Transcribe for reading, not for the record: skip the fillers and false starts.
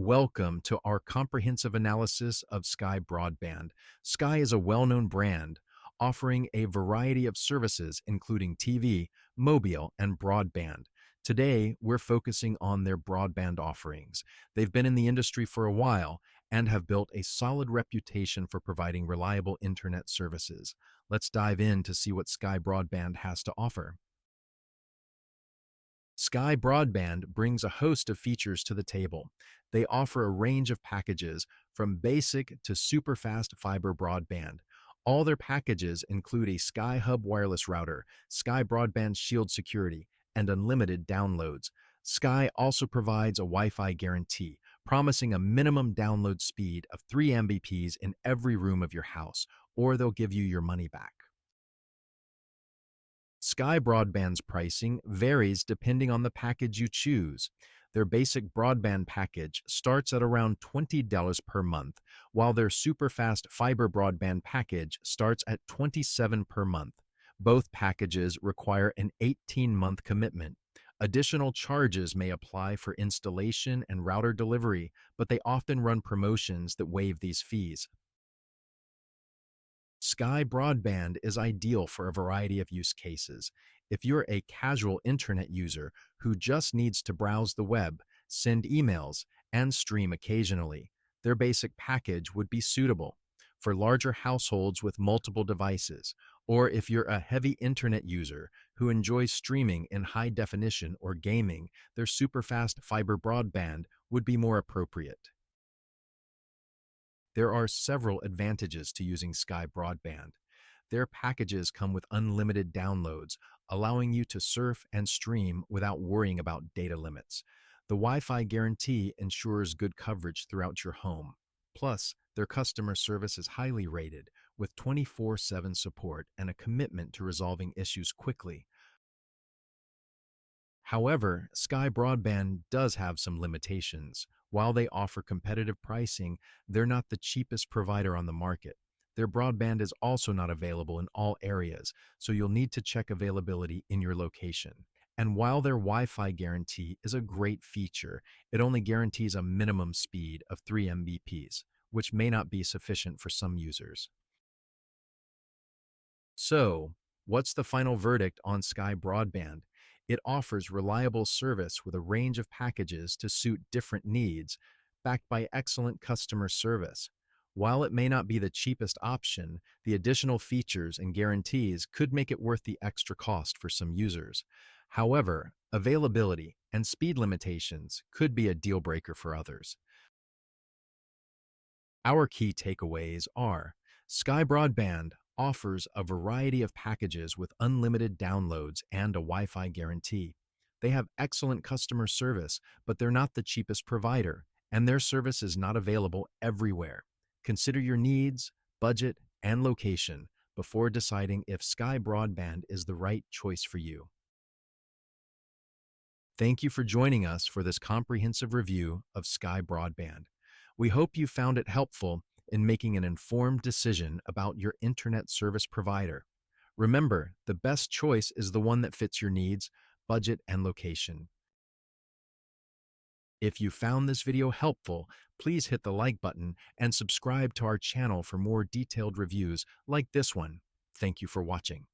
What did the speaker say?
Welcome to our comprehensive analysis of Sky Broadband. Sky is a well-known brand offering a variety of services including TV, mobile, and broadband. Today, we're focusing on their broadband offerings. They've been in the industry for a while and have built a solid reputation for providing reliable internet services. Let's dive in to see what Sky Broadband has to offer. Sky Broadband brings a host of features to the table. They offer a range of packages from basic to super fast fiber broadband. All their packages include a Sky Hub wireless router, Sky Broadband Shield security, and unlimited downloads. Sky also provides a Wi-Fi guarantee, promising a minimum download speed of 3 Mbps in every room of your house, or they'll give you your money back. Sky Broadband's pricing varies depending on the package you choose. Their basic broadband package starts at around $20 per month, while their super-fast fiber broadband package starts at $27 per month. Both packages require an 18-month commitment. Additional charges may apply for installation and router delivery, but they often run promotions that waive these fees. Sky Broadband is ideal for a variety of use cases. If you're a casual internet user who just needs to browse the web, send emails, and stream occasionally, their basic package would be suitable. For larger households with multiple devices, or if you're a heavy internet user who enjoys streaming in high definition or gaming, their super-fast fiber broadband would be more appropriate. There are several advantages to using Sky Broadband. Their packages come with unlimited downloads, allowing you to surf and stream without worrying about data limits. The Wi-Fi guarantee ensures good coverage throughout your home. Plus, their customer service is highly rated, with 24/7 support and a commitment to resolving issues quickly. However, Sky Broadband does have some limitations. While they offer competitive pricing, they're not the cheapest provider on the market. Their broadband is also not available in all areas, so you'll need to check availability in your location. And while their Wi-Fi guarantee is a great feature, it only guarantees a minimum speed of 3 Mbps, which may not be sufficient for some users. So, what's the final verdict on Sky Broadband? It offers reliable service with a range of packages to suit different needs, backed by excellent customer service. While it may not be the cheapest option, the additional features and guarantees could make it worth the extra cost for some users. However, availability and speed limitations could be a deal breaker for others. Our key takeaways are: Sky Broadband offers a variety of packages with unlimited downloads and a Wi-Fi guarantee. They have excellent customer service, but they're not the cheapest provider, and their service is not available everywhere. Consider your needs, budget, and location before deciding if Sky Broadband is the right choice for you. Thank you for joining us for this comprehensive review of Sky Broadband. We hope you found it helpful in making an informed decision about your internet service provider. Remember, the best choice is the one that fits your needs, budget, and location. If you found this video helpful, please hit the like button and subscribe to our channel for more detailed reviews like this one. Thank you for watching.